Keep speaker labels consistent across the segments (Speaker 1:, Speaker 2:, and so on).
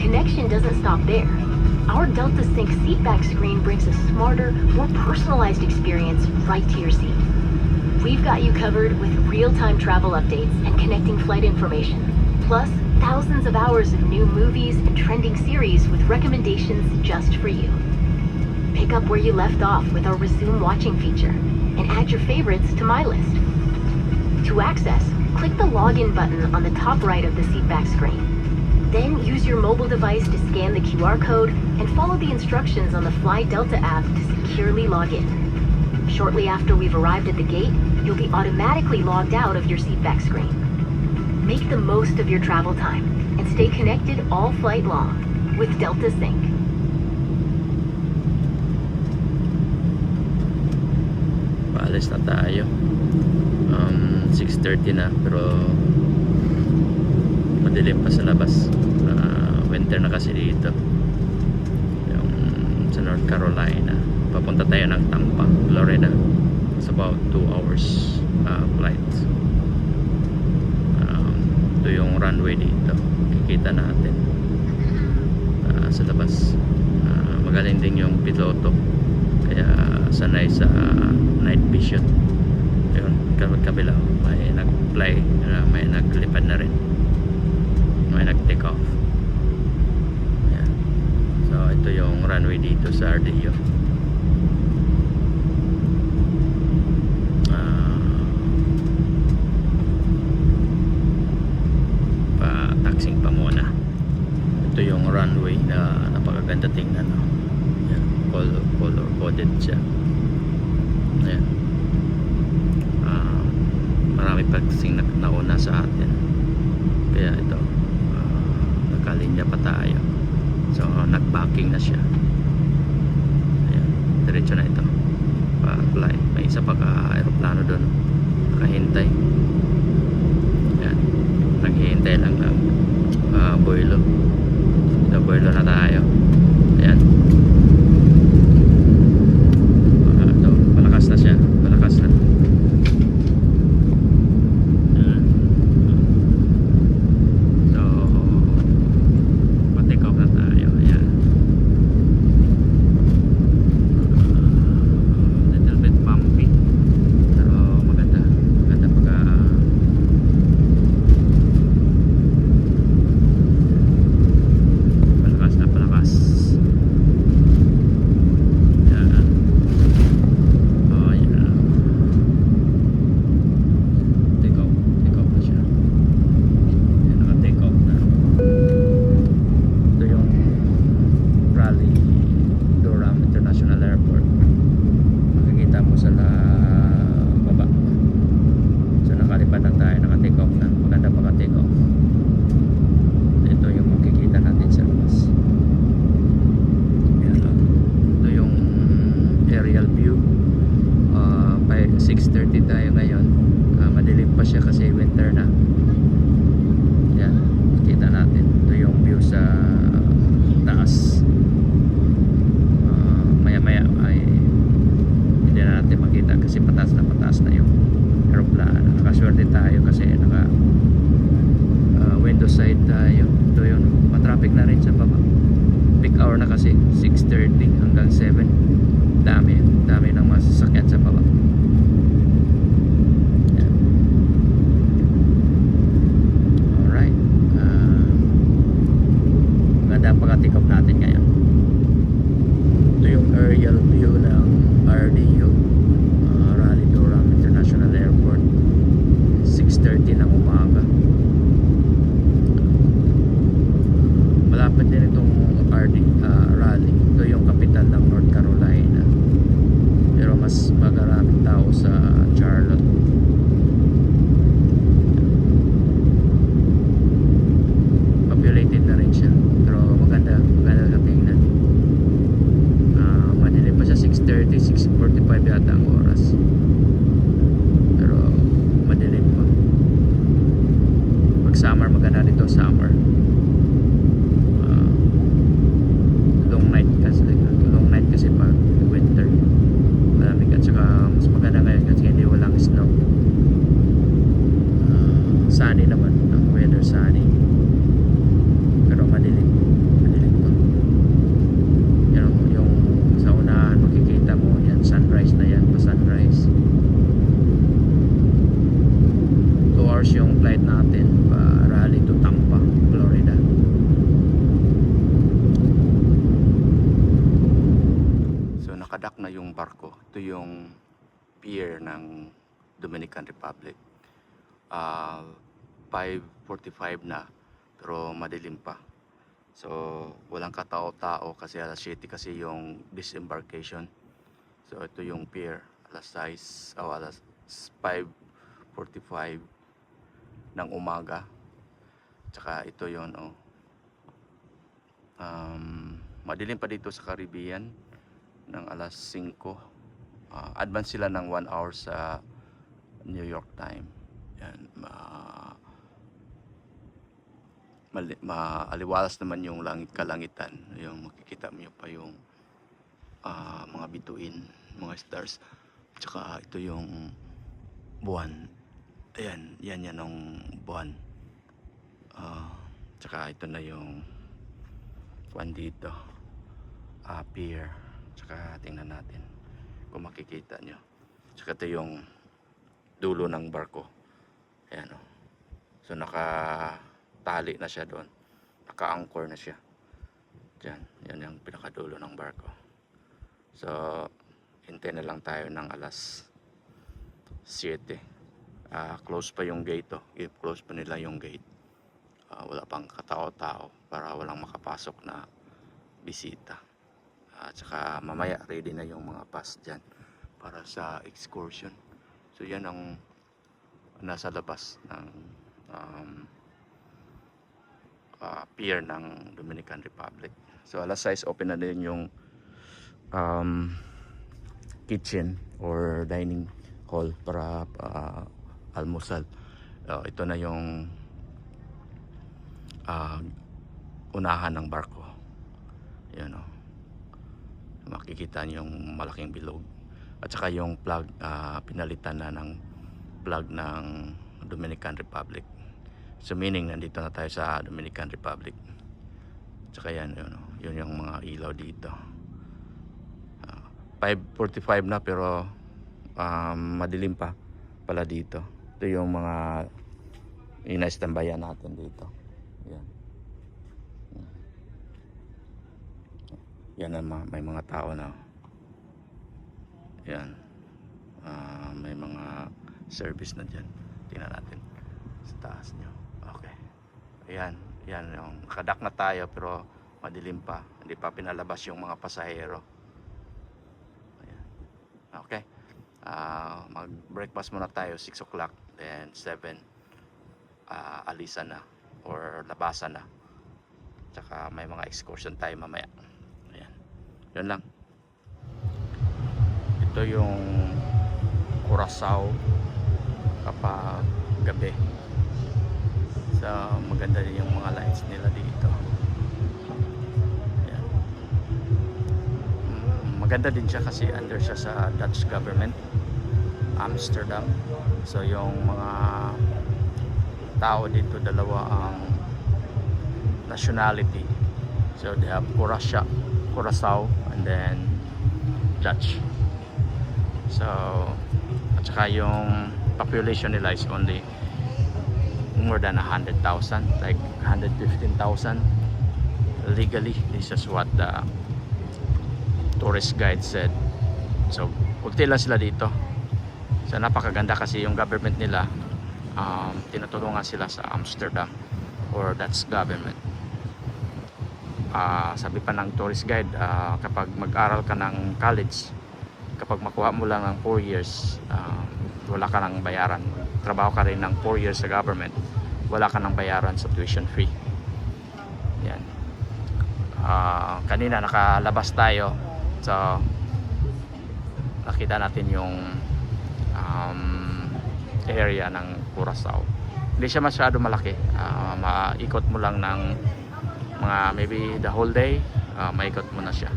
Speaker 1: connection doesn't stop there. Our Delta Sync seatback screen brings a smarter, more personalized experience right to your seat. We've got you covered with real-time travel updates and connecting flight information, plus thousands of hours of new movies and trending series with recommendations just for you. Pick up where you left off with our Resume Watching feature and add your favorites to My List. To access, click the Login button on the top right of the seatback screen. Then use your mobile device to scan the QR code and follow the instructions on the Fly Delta app to securely log in. Shortly after we've arrived at the gate, you'll be automatically logged out of your seatback screen. Make the most of your travel time and stay connected all flight long with Delta Sync.
Speaker 2: Paalis na tayo. 6:30 na pero madilim pa sa labas. Winter na kasi dito. Yung sa North Carolina. Papunta tayo ng Tampa, Florida. It's about 2 hours flight. Ito yung runway dito. Kikita natin sa labas. Magaling din yung piloto. Kaya sanay sa night vision. Yun, kabila may nag-fly, may naglipad na rin, may nag-take off. Ayan. So ito yung runway dito sa RDO. Pa-taxing pa muna. Ito yung runway na napakaganda tingnan, no? Ayan, color coded siya. Ayan. Marami pagsing nauna sa atin, kaya ito nakalinya pa tayo, so nag-backing na siya. Ayan, diretso na ito pa-fly. May isa pa ka-aeroplano doon nakahintay. Ayan, naghihintay lang ng boilo. Ito, boilo na tayo. Ayan, ito, malakas na siya, malakas na. Siya kasi winter na. Yan, makita natin ito yung view sa taas. Maya maya ay hindi na natin makita kasi pataas na yung aeroplano. Nakaswerte tayo kasi naka window side tayo. Ito yun, matraffic na rin sa baba. Peak hour na kasi 6:30 hanggang 7. Dami ng mga sasakyan sa baba. Pagka-take off natin ngayon. Ito yung aerial view ng RDO, Raleigh-Durham International Airport. 6:30 ng umaga. Malapit din itong Raleigh. Ito yung kapital ng North Carolina, pero mas magaraming tao sa Charlotte. Populated na rin siya, pero maganda nakadak na yung barko. Ito yung pier ng Dominican Republic. 5:45 na pero madilim pa. So walang katao-tao kasi alas 7 kasi yung disembarkation. So ito yung pier, alas 6 o alas 5:45 ng umaga. Tsaka ito yon madilim pa dito sa Caribbean ng alas 5. Advance sila ng 1 hour sa New York time. Yan, maaliwalas naman yung kalangitan. Yung makikita mo pa yung mga bituin, mga stars. Tsaka ito yung buwan. Ayan, yan ang buwan. Tsaka ito na yung buwan dito. Pier. Tsaka tingnan natin kung makikita nyo. Tsaka ito yung dulo ng barko. Ayan o. So nakatali na siya doon. Naka-anchor na siya. Diyan. Yan yung pinakadulo ng barko. So hintay na lang tayo ng alas 7. Close pa yung gate o. Close pa nila yung gate. Wala pang katao-tao para walang makapasok na bisita. At saka mamaya ready na yung mga pass dyan para sa excursion. So yan ang nasa labas ng pier ng Dominican Republic. So alas 6 open na din yung kitchen or dining hall para almusal. Ito na yung unahan ng barko. Yan o. Makikita niyo yung malaking bilog. At saka yung plug, pinalitan na ng plug ng Dominican Republic. So meaning nandito na tayo sa Dominican Republic. At saka yan, yun yung mga ilaw dito. 5:45 na pero madilim pa pala dito. Ito yung mga ina-standbyan natin dito. Yan. Yan naman, may mga tao na. Yan. May mga service na dyan. Tingnan natin sa taas nyo. Okay. Ayan. Yan yung kadak na tayo pero madilim pa. Hindi pa pinalabas yung mga pasahero. Ayan. Okay. Mag breakfast muna tayo 6 o'clock. Then 7 alisan na or labasan na. Tsaka may mga excursion tayo mamaya. Ayan. Yun lang. Ito yung Curaçao kapag gabi. So maganda din yung mga lights nila dito. Ayan. Maganda din siya kasi under siya sa Dutch government, Amsterdam. So yung mga tao dito dalawa ang nationality. So they have Curaçao and then Dutch. So at saka yung population nila is only more than 100,000, like 115,000 legally. This is what the tourist guide said. So kunti lang sila dito. So napakaganda kasi yung government nila, tinutulungan sila sa Amsterdam or Dutch government. Sabi pa ng tourist guide, kapag mag-aral ka ng college, kapag makuha mo lang ng 4 years, wala ka nang bayaran. Trabaho ka rin ng 4 years sa government, wala ka nang bayaran sa tuition fee. Yan. Kanina nakalabas tayo, so nakita natin yung area ng Curaçao. Hindi siya masyado malaki. Maikot mo lang ng mga maybe the whole day, maikot mo na siya.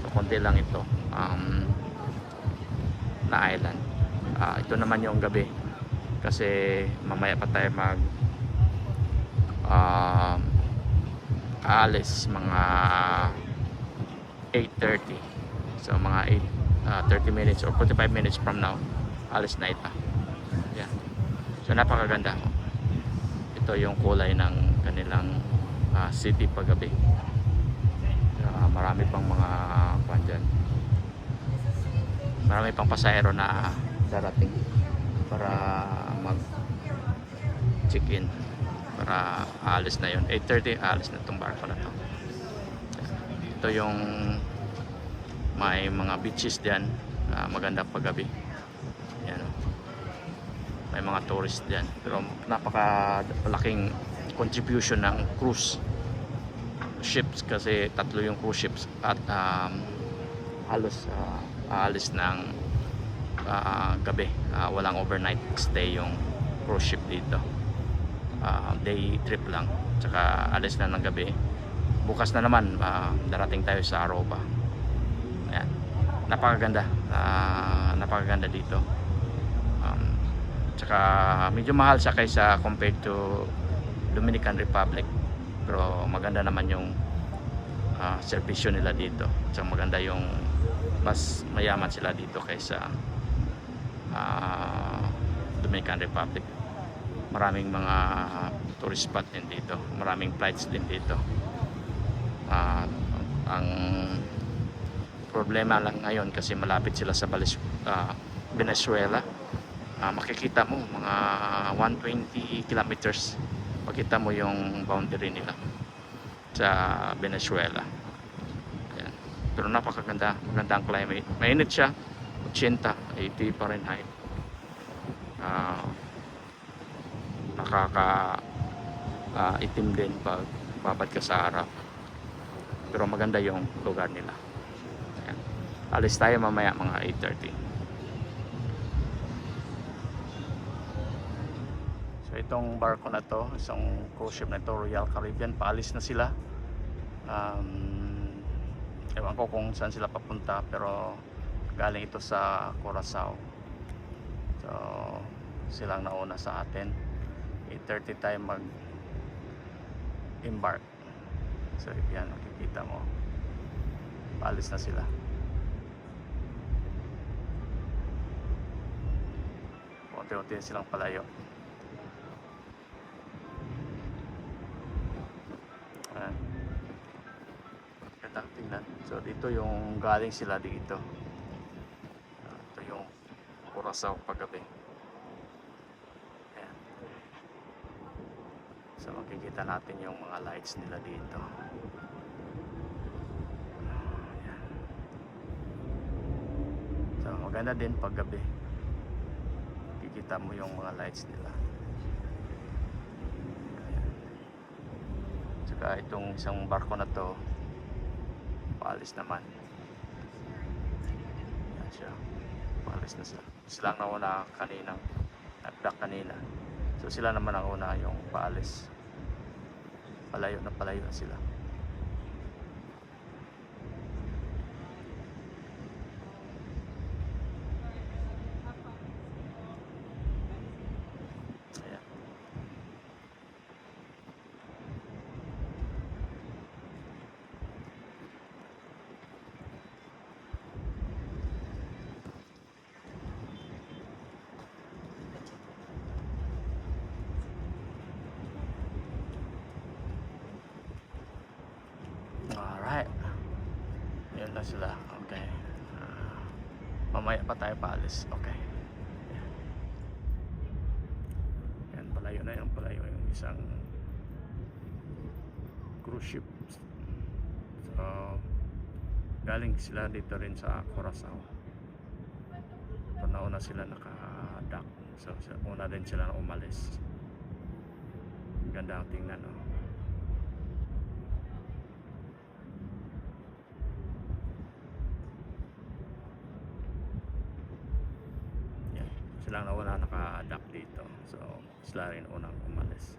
Speaker 2: So konti lang ito na island. Ito naman yung gabi kasi mamaya pa tayo mag aalis mga 8:30. So mga 30 minutes or 45 minutes from now, alis na ito. Yeah. So napakaganda. Ito yung kulay ng kanilang city paggabi. Marami pang mga kwan dyan. marami pang pasahero na darating para mag check in, para aalis na yun. 8:30 aalis na itong barko na to. Ito yung may mga beaches diyan, maganda paggabi. Yan, may mga tourist diyan, pero napakalaking contribution ng cruise ships kasi tatlo yung cruise ships at halos aalis ng gabi. Walang overnight stay yung cruise ship dito. Day trip lang, tsaka alis na ng gabi. Bukas na naman darating tayo sa Aruba. Ayan. Napakaganda dito. Tsaka medyo mahal siya kaysa compared to Dominican Republic, pero maganda naman yung serbisyo nila dito. Tsaka maganda yung, mas mayaman sila dito kaysa Dominican Republic. Maraming mga tourist spot din dito, maraming flights din dito. Ang problema lang ngayon kasi malapit sila sa Venezuela. Makikita mo mga 120 kilometers, makita mo yung boundary nila sa Venezuela. Ayan. Pero napakaganda, maganda ang climate. Mainit siya, 80 Fahrenheit. Itim din pag babad ka sa araw, pero maganda yung lugar nila. Ayan. Alis tayo mamaya mga 8:30. So itong barko na to, isang cruise ship na to, Royal Caribbean, paalis na sila. Ewan ko kung saan sila papunta, pero galing ito sa Curaçao. So silang nauna sa atin. 8:30 tayo mag embark. So yan, makikita mo paalis na sila. Unti-unti silang palayo. Ayan. Ganda tingnan. So dito yung galing sila dito. Ito yung Curaçao paggabi. So makikita natin yung mga lights nila dito. Ayan. So maganda din pag gabi, makikita mo yung mga lights nila. Ayan. Tsaka itong isang barko na to, paalis naman. Ayan siya, paalis na sila. Silang nauna kanina, nagdak kanina. So sila naman ang una yung paalis. Palayo na sila. Ayan. Alright, yun na sila. Okay, mamaya pa tayo paalis. Okay, yan, palayo yung isang cruise ship. So galing sila dito rin sa Curaçao, so nauna sila naka-dock. So una din sila na umalis. Ganda ang tingnan, no? Sila na una naka-adapt dito. So sila rin unang umalis.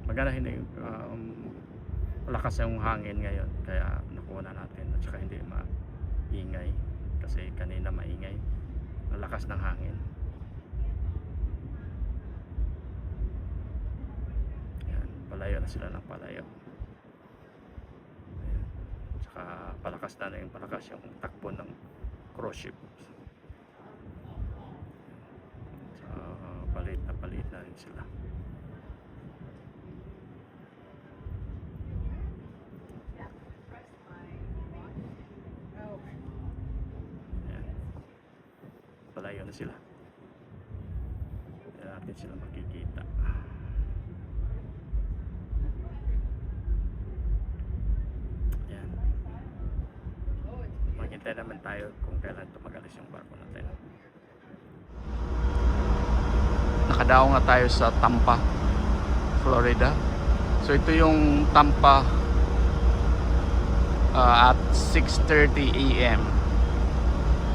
Speaker 2: Maganda, hindi malakas yung hangin ngayon, kaya nakuha natin. At saka hindi maingay, kasi kanina maingay. Malakas ng hangin. Palayo na sila ng palayo. Ayan. Tsaka palakas yung takbo ng cruise ship. sila. Ayan. Palayo na sila. Hindi natin sila makikita. Ayan. Maghintay naman tayo kung kailan tumagalis yung barko natin. Nakadaong nga tayo sa Tampa, Florida. So ito yung Tampa at 6:30 AM.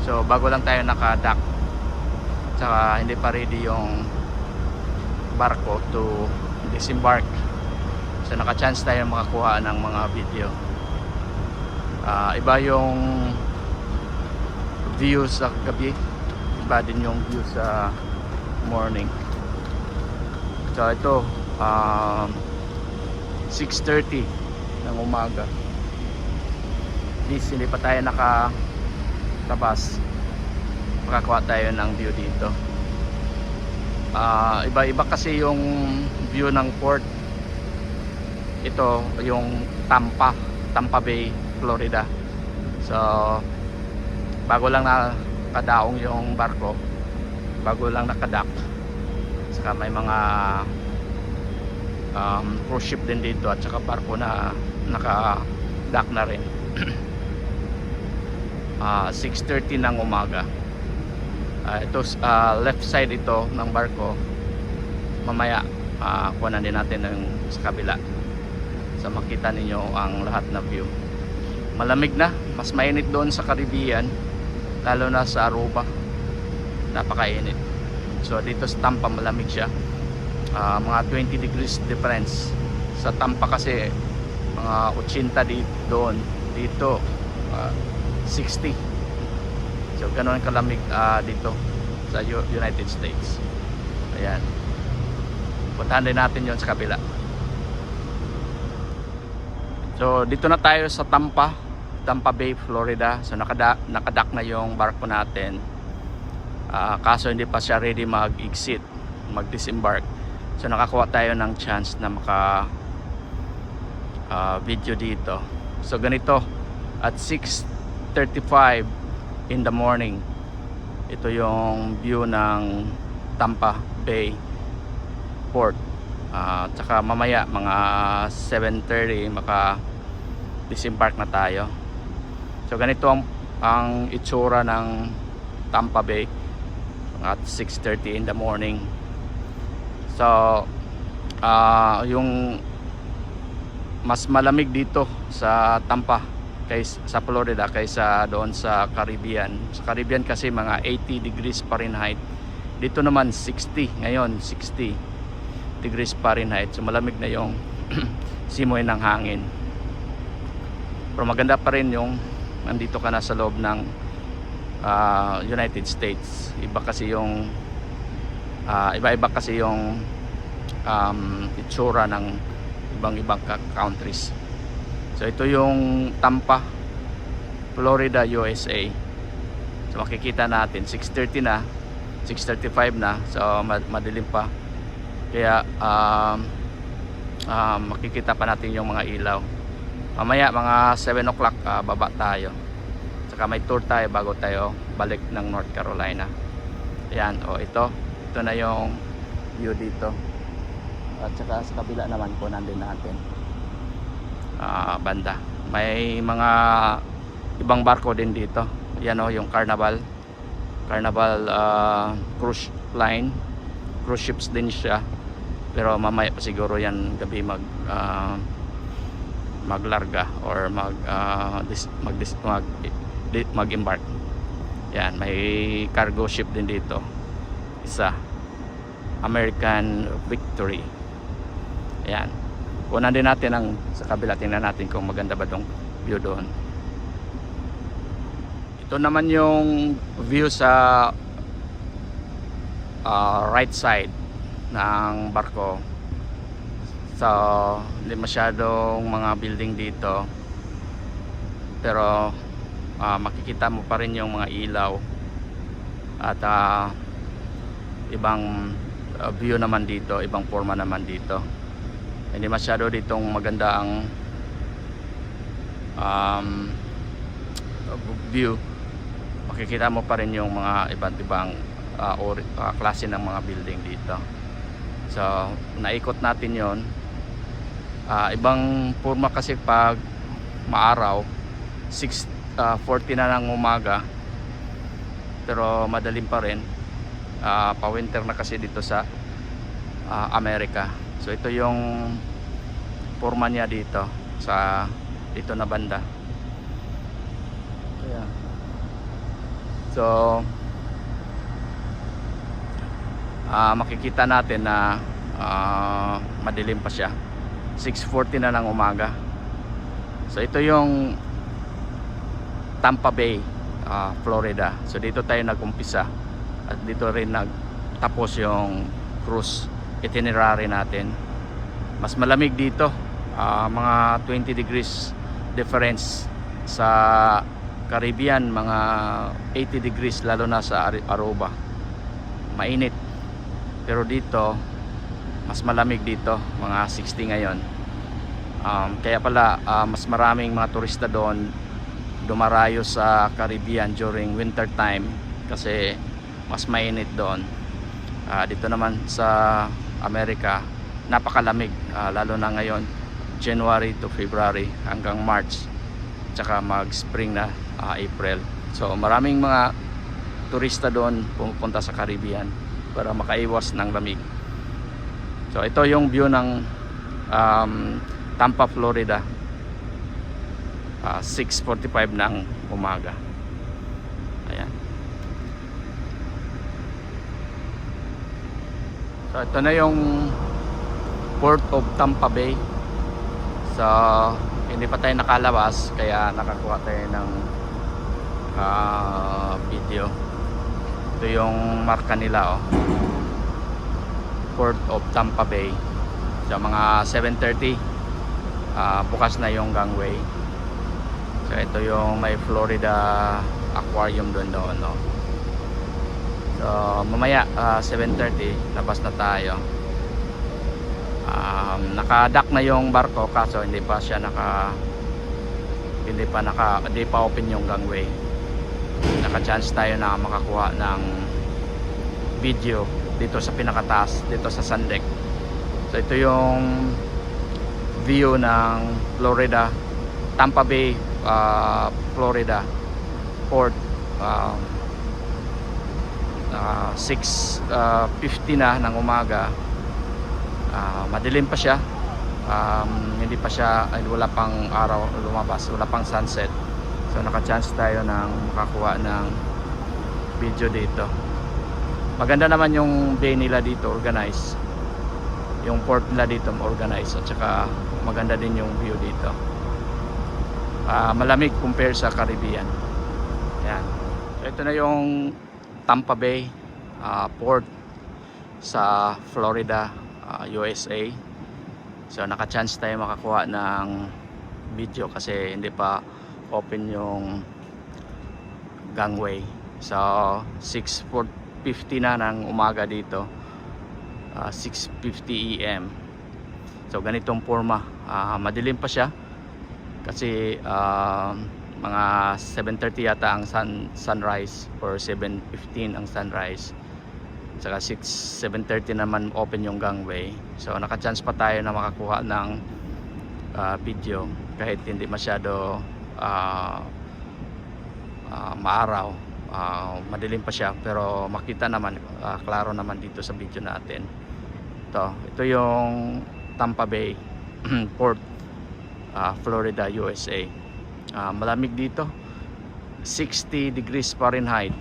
Speaker 2: So bago lang tayo naka-dock. Tsaka hindi pa ready yung barko to disembark. So naka-chance tayo makakuha ng mga video. Iba yung view sa gabi, iba din yung view sa morning. So ito 6:30 ng umaga. Hindi pa tayo nakatabas, makakuha tayo ng view dito. Iba-iba kasi yung view ng port. Ito yung Tampa Bay, Florida. So bago lang nakadaong yung barko, bago lang nakadock. Saka may mga cruise ship din dito at saka barko na naka-dock na rin. 6:30 ng umaga. Ito left side ito ng barko. Mamaya kuhanan din natin ng sa kabila. So makita ninyo ang lahat na view. Malamig na, mas mainit doon sa Caribbean, lalo na sa Aruba. Napakainit. So dito sa Tampa malamig siya. Mga 20 degrees difference. Sa Tampa kasi mga 80 doon. Dito 60. So ganoon kalamig dito sa United States. Ayan. Puntahan din natin yon sa kabila. So dito na tayo sa Tampa Bay, Florida. So nakadock na yung barko natin. Kaso hindi pa siya ready mag-exit, mag-disembark. So nakakuha tayo ng chance na maka video dito. So ganito at 6:35 in the morning. Ito yung view ng Tampa Bay Port. Tsaka mamaya mga 7:30 maka disembark na tayo. So ganito ang itsura ng Tampa Bay at 6:30 in the morning. So yung mas malamig dito sa Tampa sa Florida kaysa doon sa Caribbean. Sa Caribbean kasi mga 80 degrees Fahrenheit. Dito naman 60, ngayon 60 degrees Fahrenheit. So malamig na yung simoy ng hangin. Pero maganda pa rin yung nandito ka na sa loob ng United States. Iba-iba kasi yung itsura ng ibang countries. So ito yung Tampa, Florida, USA. So makikita natin 6:30 na, 6:35 na. So madilim pa. Kaya makikita pa natin yung mga ilaw. Mamaya mga 7 o'clock baba tayo. Saka may tour tayo bago tayo balik ng North Carolina. Ayan, ito na yung view dito. At saka sa kabila naman po nandun natin banda. May mga ibang barko din dito. Yan yung Carnival cruise line. Cruise ships din siya. Pero mamaya pa siguro yan gabi maglarga or mag-embark. Yan, may cargo ship din dito. Isa, American Victory. Ayan. Kunan din natin sa kabila, tingnan natin kung maganda ba tong view doon. Ito naman yung view sa right side ng barko. So hindi masyadong mga building dito, pero makikita mo pa rin yung mga ilaw at ibang view naman dito, ibang forma naman dito. Hindi masyado ditong maganda ang view. Makikita mo pa rin yung mga iba't ibang klase ng mga building dito. So naikot natin yon. Ibang forma kasi pag maaraw, 6:40 na ng umaga, pero madalim pa rin. Pa-winter na kasi dito sa Amerika. So ito yung forma niya dito sa dito na banda. Ayan. So makikita natin na madilim pa siya. 6:40 na ng umaga. So ito yung Tampa Bay, Florida. So dito tayo nag-umpisa at dito rin nagtapos yung cruise itinerary natin. Mas malamig dito, mga 20 degrees difference. Sa Caribbean mga 80 degrees, lalo na sa Aruba mainit, pero dito mas malamig dito, mga 60 ngayon. Kaya pala mas maraming mga turista doon dumarayo sa Caribbean during winter time kasi mas mainit doon. Dito naman sa Amerika napakalamig, lalo na ngayon January to February hanggang March, tsaka mag spring na April. So maraming mga turista doon pumupunta sa Caribbean para makaiwas ng lamig. So ito yung view ng Tampa, Florida, 6:45 ng umaga. Ayan. So ito na yung Port of Tampa Bay. So hindi pa tayo nakalabas kaya nakakuha tayo ng video. Ito yung marka nila, oh. Port of Tampa Bay. So mga 7:30 bukas na yung gangway. So ito yung may Florida Aquarium doon, no? So mamaya 7:30 labas na tayo. Naka-dock na yung barko kaso hindi pa open yung gangway. Naka-chance tayo na makakuha ng video dito sa pinakataas, dito sa sun deck. So ito yung view ng Florida, Tampa Bay, Florida port. 6:50 na ng umaga. Madilim pa siya, hindi pa siya, wala pang araw lumabas, wala pang sunset. So naka-chance tayo ng makakuha ng video dito. Maganda naman yung bay nila dito, organized. Yung port nila dito organized, at saka maganda din yung view dito. Malamig compare sa Caribbean. Yan. So ito na yung Tampa Bay port sa Florida, USA. So naka-chance tayo makakuha ng video kasi hindi pa open yung gangway. So 6:50 na ng umaga dito, 6:50 AM. So ganitong forma, madilim pa siya kasi mga 7:30 yata ang sunrise or 7:15 ang sunrise. Saka 7:30 naman open yung gangway. So naka-chance pa tayo na makakuha ng video kahit hindi masyado maaraw. Madilim pa siya pero makita naman, klaro naman dito sa video natin. Ito yung Tampa Bay Port, Florida, USA. Malamig dito, 60 degrees Fahrenheit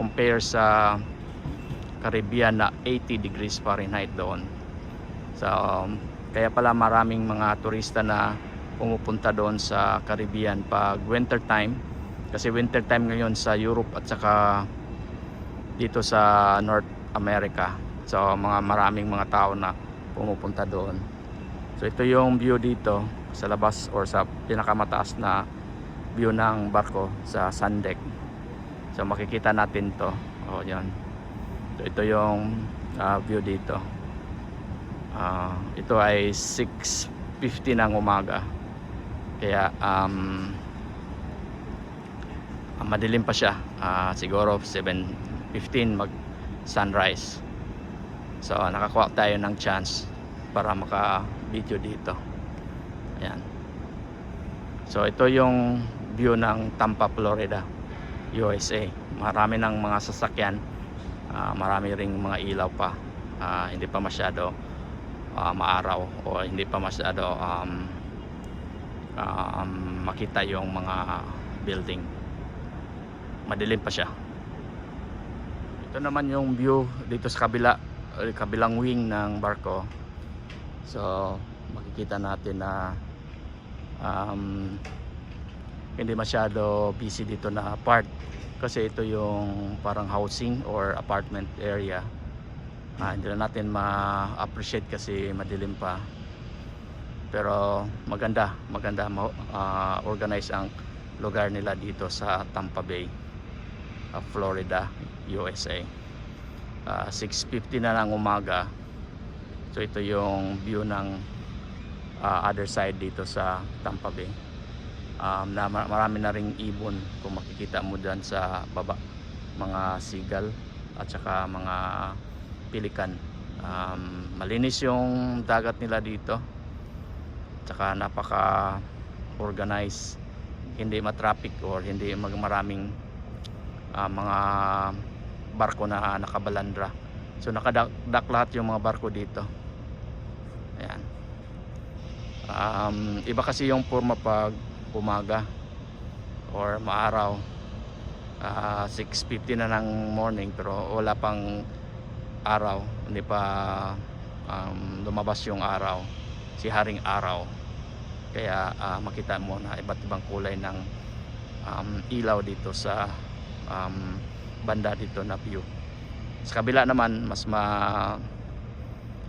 Speaker 2: compare sa Caribbean na 80 degrees Fahrenheit doon. So kaya pala maraming mga turista na pumupunta doon sa Caribbean pag winter time, kasi winter time ngayon sa Europe at saka dito sa North America. So maraming mga tao na pumupunta doon. So ito yung view dito sa labas or sa pinakamataas na view ng barko sa sun deck. So makikita natin to. Yan. So ito yung view dito. Ito ay 6:50 ng umaga, kaya madilim pa siya. Siguro 7:15 mag sunrise. So nakakuha tayo ng chance para maka video dito. Ayan. So ito yung view ng Tampa, Florida, USA. Marami ng mga sasakyan, marami ring mga ilaw pa. Hindi pa masyado maaraw, o hindi pa masyado makita yung mga building. Madilim pa siya. Ito naman yung view dito sa kabilang wing ng barko. So makikita natin na hindi masyado busy dito na part, kasi ito yung parang housing or apartment area. Hindi na natin ma-appreciate kasi madilim pa, pero maganda organize ang lugar nila dito sa Tampa Bay, Florida, USA. 6:50 na ng umaga. So ito yung view ng other side dito sa Tampa Bay. Na marami na ring ibon, kung makikita mo dyan sa baba, mga seagull at saka mga pelican. Malinis yung dagat nila dito, tsaka napaka organized, hindi matraffic or hindi maraming mga barko na nakabalandra. So nakadak lahat yung mga barko dito. Ayan. Iba kasi yung forma pag umaga or maaraw. 6:50 na ng morning pero wala pang araw, hindi pa lumabas yung araw, si haring araw. Kaya makita mo na iba't ibang kulay ng ilaw dito sa banda dito na view. Sa kabila naman mas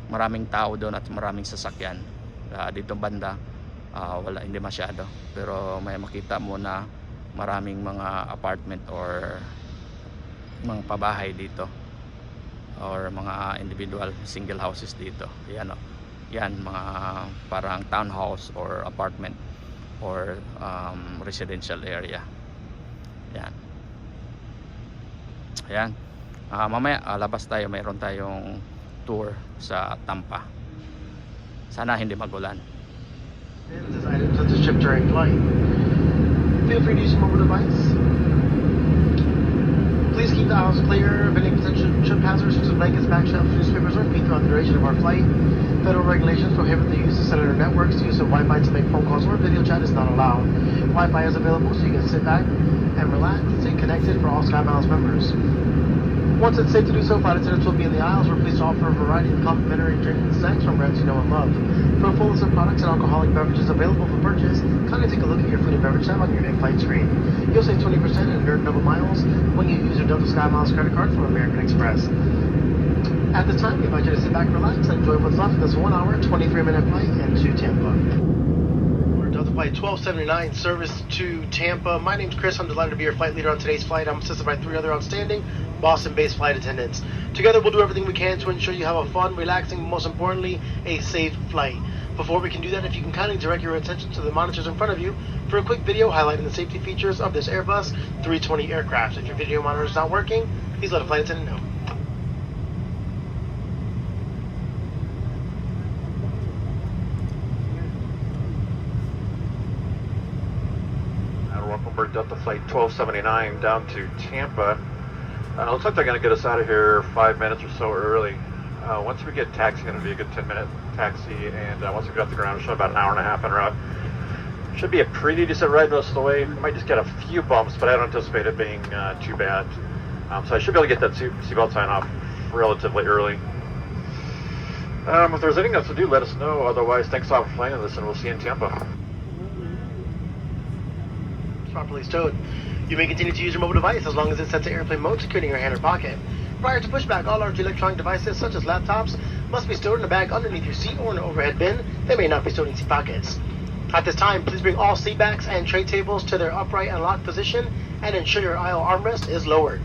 Speaker 2: maraming tao doon at maraming sasakyan. Dito banda wala, hindi masyado, pero may makita mo na maraming mga apartment or mga pabahay dito or mga individual single houses dito. Yan o, yan mga parang townhouse or apartment or residential area. Yan. Ayan. Mamaya labas tayo, mayroon tayong tour sa Tampa. Sana hindi magulan.
Speaker 3: As items of the ship during flight. Feel free to use your mobile device. Please keep the aisles clear of any potential trip hazards such as blankets, bookshelves, newspapers, or feet throughout the duration of our flight. Federal regulations prohibit the use of cellular networks. The use of Wi-Fi to make phone calls or video chat is not allowed. Wi-Fi is available so you can sit back and relax and stay connected for all SkyMiles members. Once it's safe to do so, flight attendants will be in the aisles. We're pleased to offer a variety of complimentary drinks and snacks from brands you know and love. For a full list of products and alcoholic beverages available for purchase, kindly take a look at your food and beverage tab on your in-flight screen. You'll save 20% and earn double miles when you use your Delta SkyMiles credit card from American Express. At this time, we invite you to sit back, relax, and enjoy what's left of this 1 hour, 23-minute flight into Tampa. Delta Flight 1279 service to Tampa. My name's Chris. I'm delighted to be your flight leader on today's flight. I'm assisted by 3 other outstanding Boston-based flight attendants. Together, we'll do everything we can to ensure you have a fun, relaxing, and most importantly, a safe flight. Before we can do that, if you can kindly direct your attention to the monitors in front of you for a quick video highlighting the safety features of this Airbus 320 aircraft. If your video monitor is not working, please let a flight attendant know.
Speaker 4: Welcome aboard Delta Flight 1279 down to Tampa. Looks like they're going to get us out of here 5 minutes or so early. Once we get taxi, going to be a good 10-minute taxi, and once we get off the ground, it'll show about an hour and a half en route. Should be a pretty decent ride most of the way. We might just get a few bumps, but I don't anticipate it being too bad. So I should be able to get that seatbelt sign off relatively early. If there's anything else to do, let us know. Otherwise, thanks a lot for flying with us, and we'll see you in Tampa.
Speaker 3: Properly stowed. You may continue to use your mobile device as long as it's set to airplane mode, securing your hand or pocket. Prior to pushback, all large electronic devices, such as laptops, must be stored in a bag underneath your seat or in an overhead bin. They may not be stored in seat pockets. At this time, please bring all seat backs and tray tables to their upright and locked position and ensure your aisle armrest is lowered.